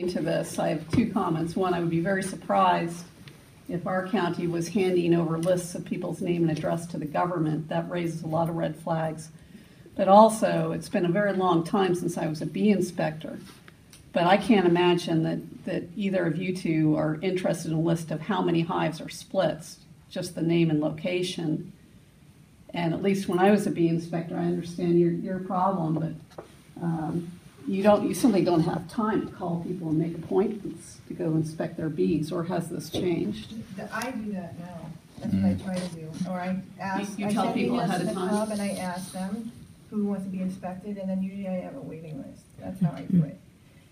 To this, I have two comments. One, I would be very surprised if our county was handing over lists of people's name and address to the government. That raises a lot of red flags. But also, it's been a very long time since I was a bee inspector. But I can't imagine that either of you two are interested in a list of how many hives are splits, just the name and location. And at least when I was a bee inspector, I understand your problem, but you simply don't have time to call people and make appointments to go inspect their bees, or has this changed? I do that now. That's what I try to do. Or I ask, you tell people ahead of time? Club and I ask them who wants to be inspected, and then usually I have a waiting list. That's how I do it.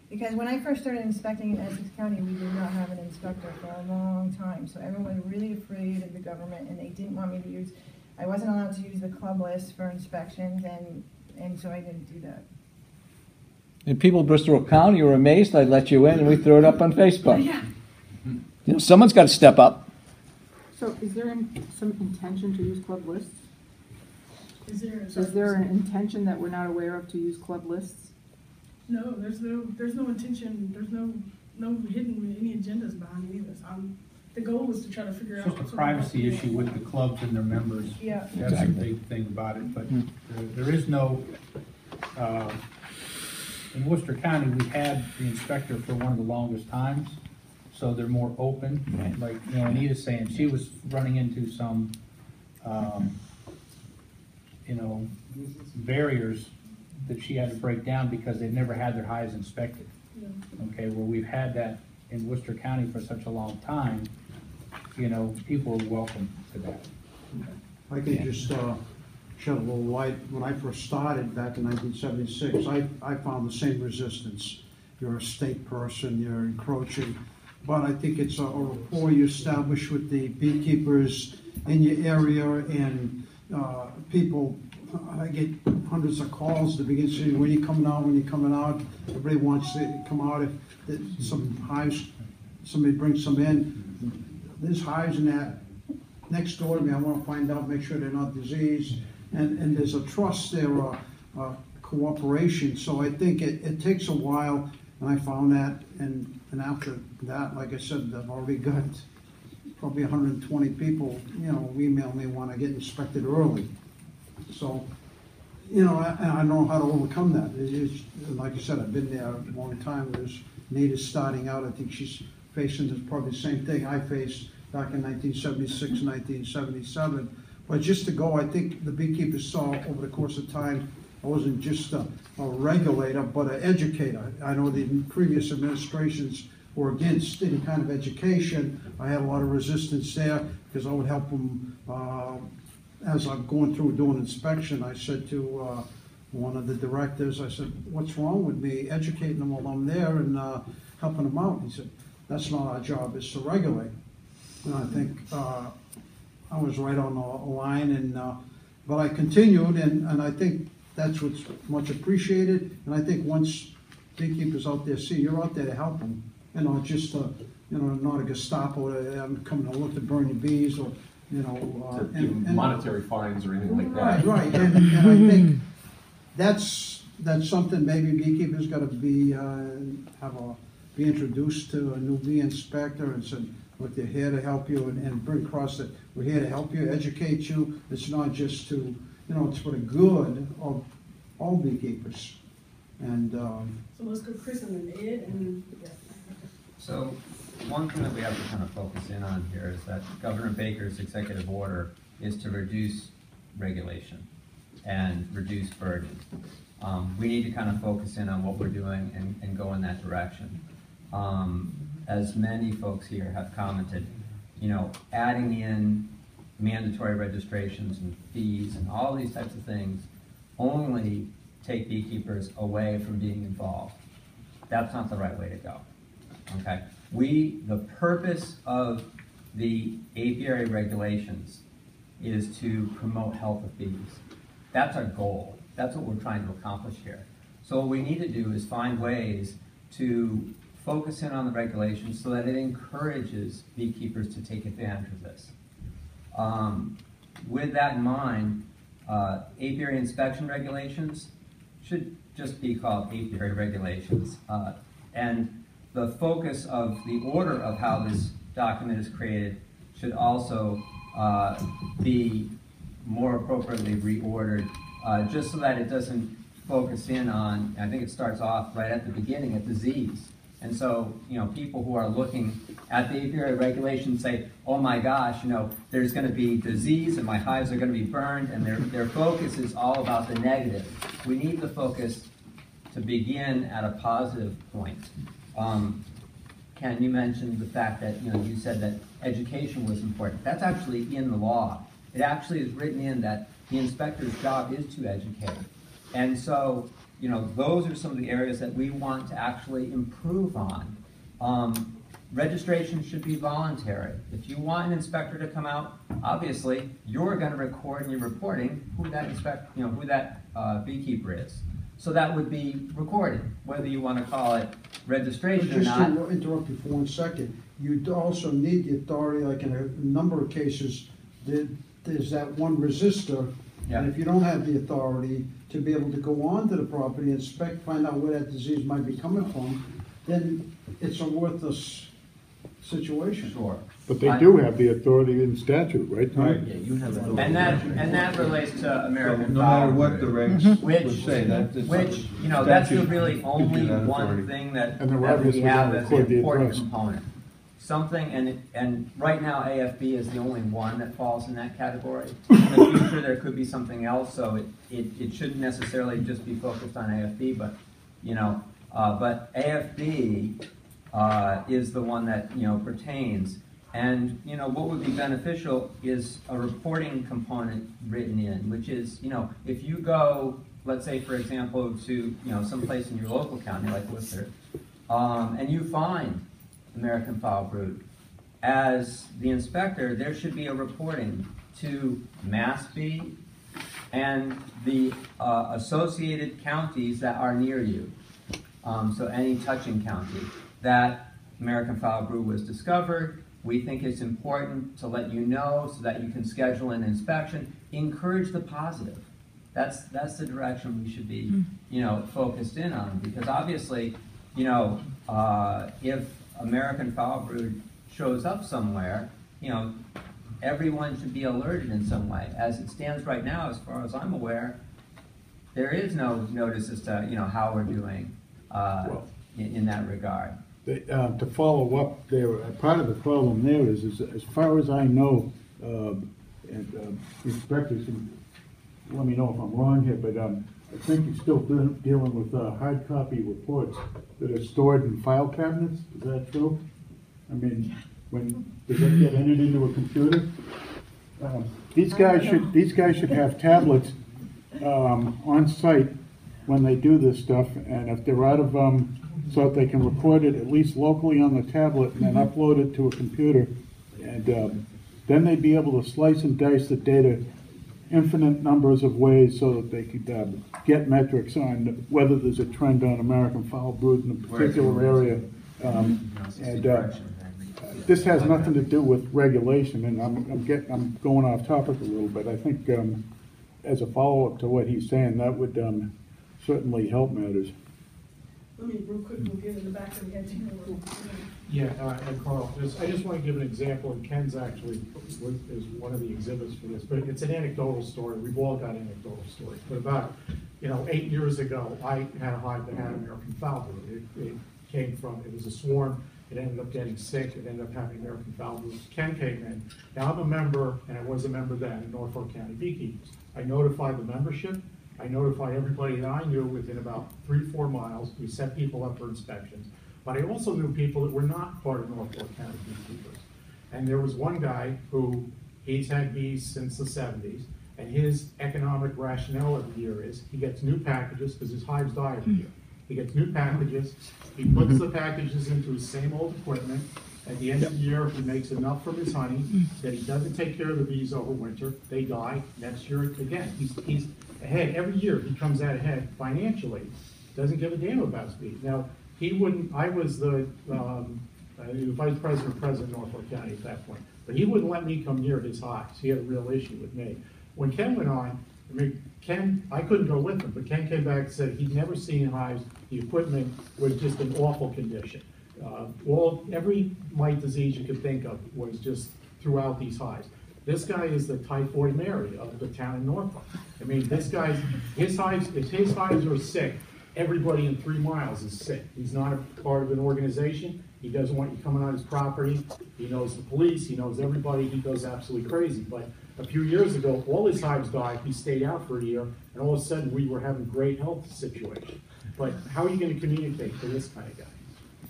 Because when I first started inspecting in Essex County, we did not have an inspector for a long time. So everyone was really afraid of the government, and they didn't want me to use, I wasn't allowed to use the club list for inspections, and so I didn't do that. And people in Bristol County were amazed I'd let you in and we threw it up on Facebook. Yeah. You know, someone's got to step up. So is there some intention to use club lists? Is there an intention that we're not aware of to use club lists? No, there's no intention, there's no hidden any agendas behind it either. The goal is to try to figure out. It's just a privacy issue with the clubs and their members. Yeah. That's Exactly. the big thing about it, but there is no, in Worcester County, we had the inspector for one of the longest times, so they're more open. Right. Like, you know, Anita's saying, she was running into some, you know, barriers that she had to break down because they've never had their hives inspected. Yeah. Okay, well, we've had that in Worcester County for such a long time, you know, people are welcome to that. I could just shed a little light. When I first started back in 1976, I found the same resistance. You're a state person, you're encroaching. But I think it's a rapport you establish with the beekeepers in your area, and people, I get hundreds of calls at the beginning saying, when are you coming out, when are you coming out? Everybody wants to come out. If some hives, somebody brings some in, there's hives in that next door to me. I want to find out, make sure they're not diseased. And there's a trust there, cooperation. So I think it takes a while, and I found that. And after that, like I said, I've already got probably 120 people, you know, email me want to get inspected early. So, you know, I know how to overcome that. It's, like I said, I've been there a long time. There's Nita's starting out. I think she's facing probably the same thing I faced back in 1976, 1977. But just to go, I think the beekeepers saw over the course of time, I wasn't just a regulator, but an educator. I know the previous administrations were against any kind of education. I had a lot of resistance there because I would help them. As I'm going through doing inspection, I said to one of the directors, I said, what's wrong with me educating them while I'm there and helping them out? He said, that's not our job, it's to regulate. And I think I was right on the line, and but I continued, and I think that's what's much appreciated. And I think once beekeepers out there see you're out there to help them, you know, just you know, not a Gestapo, I'm coming to look to burn your bees, or you know, and monetary fines or anything like that. Right, and I think that's something maybe beekeepers got to be be introduced to a new bee inspector and said, look, they're here to help you, and bring across that we're here to help you, educate you. It's not just to, you know, it's for the good of all beekeepers. And so let's go Chris and then Ed and yeah. So one thing that we have to kind of focus in on here is that Governor Baker's executive order is to reduce regulation and reduce burden. We need to kind of focus in on what we're doing and go in that direction. As many folks here have commented, you know, adding in mandatory registrations and fees and all these types of things only take beekeepers away from being involved. That's not the right way to go, okay? The purpose of the apiary regulations is to promote health of bees. That's our goal. That's what we're trying to accomplish here. So what we need to do is find ways to focus in on the regulations so that it encourages beekeepers to take advantage of this. With that in mind, apiary inspection regulations should just be called apiary regulations. And the focus of the order of how this document is created should also be more appropriately reordered, just so that it doesn't focus in on, I think it starts off right at the beginning at disease. And so, people who are looking at the apiary regulations say, oh my gosh, there's going to be disease and my hives are going to be burned, and their focus is all about the negative. We need the focus to begin at a positive point. Ken, you mentioned the fact that, you said that education was important. That's actually in the law. It actually is written in that the inspector's job is to educate. And so, those are some of the areas that we want to actually improve on. Registration should be voluntary. If you want an inspector to come out, obviously, you're going to record in your reporting who that beekeeper is. So that would be recorded, whether you want to call it registration or not. Just to interrupt you for 1 second, you also need the authority, like in a number of cases, there's that one resistor, Yeah. and if you don't have the authority to be able to go onto the property, inspect, find out where that disease might be coming from, then it's a worthless situation. Sure. But they do have the authority in statute, right, Tom? Right, yeah, you have authority. And that relates to American No matter fowl what the brood, regs which would say, that's that's the statute really gives you only that one authority. thing that And they're we obviously have gonna as an record the important address. component. Something, and right now AFB is the only one that falls in that category. In the future, there could be something else, so it shouldn't necessarily just be focused on AFB, but but AFB is the one that pertains. And what would be beneficial is a reporting component written in, which is if you go, let's say for example, to someplace in your local county like Worcester, and you find American foul brood, as the inspector, there should be a reporting to MassB and the associated counties that are near you. So any touching county that American foul brood was discovered. We think it's important to let you know so that you can schedule an inspection. Encourage the positive. That's the direction we should be, focused in on, because obviously, if American foul brood shows up somewhere, everyone should be alerted in some way. As it stands right now, as far as I'm aware, there is no notice as to how we're doing in that regard. To follow up there, part of the problem there is as far as I know, inspectors can let me know if I'm wrong here, but I think you're still dealing with hard copy reports that are stored in file cabinets. Is that true? I mean, does that get entered into a computer? These guys should have tablets on site when they do this stuff, and if they're out of so that they can record it at least locally on the tablet and then upload it to a computer, and then they'd be able to slice and dice the data infinite numbers of ways so that they could get metrics on whether there's a trend on American foul brood in a particular area. This has nothing to do with regulation, and I'm going off topic a little bit. I think as a follow-up to what he's saying, that would certainly help matters. Let me real quick, we'll get in the back of the head. Yeah, and Carl, I just want to give an example, and Ken's actually is one of the exhibits for this, but it's an anecdotal story. We've all got anecdotal stories. But about 8 years ago, I had a hive that had American foul brood. It was a swarm. It ended up getting sick. It ended up having American foul brood. Ken came in. Now I'm a member, and I was a member then in Norfolk County Beekeepers. I notified the membership. I notified everybody that I knew within about 3-4 miles. We set people up for inspections. But I also knew people that were not part of Norfolk County Beekeepers. And there was one guy who, he's had bees since the 70s, and his economic rationale every year is he gets new packages because his hives die every year. He gets new packages, he puts the packages into his same old equipment. At the end of the year, he makes enough from his honey that he doesn't take care of the bees over winter. They die. Next year, again, he's ahead. Every year, he comes out ahead financially. Doesn't give a damn about his bees. Now, he wouldn't, I was the vice president of Norfolk County at that point, but he wouldn't let me come near his hives. He had a real issue with me. When Ken went on, I couldn't go with him, but Ken came back and said he'd never seen hives. The equipment was just in awful condition. Every mite disease you could think of was just throughout these hives. This guy is the typhoid Mary of the town of Norfolk. I mean, this guy's, if his hives are sick, everybody in 3 miles is sick. He's not a part of an organization. He doesn't want you coming on his property. He knows the police. He knows everybody. He goes absolutely crazy. But a few years ago, all his hives died. He stayed out for a year, and all of a sudden we were having a great health situation. But how are you going to communicate to this kind of guy?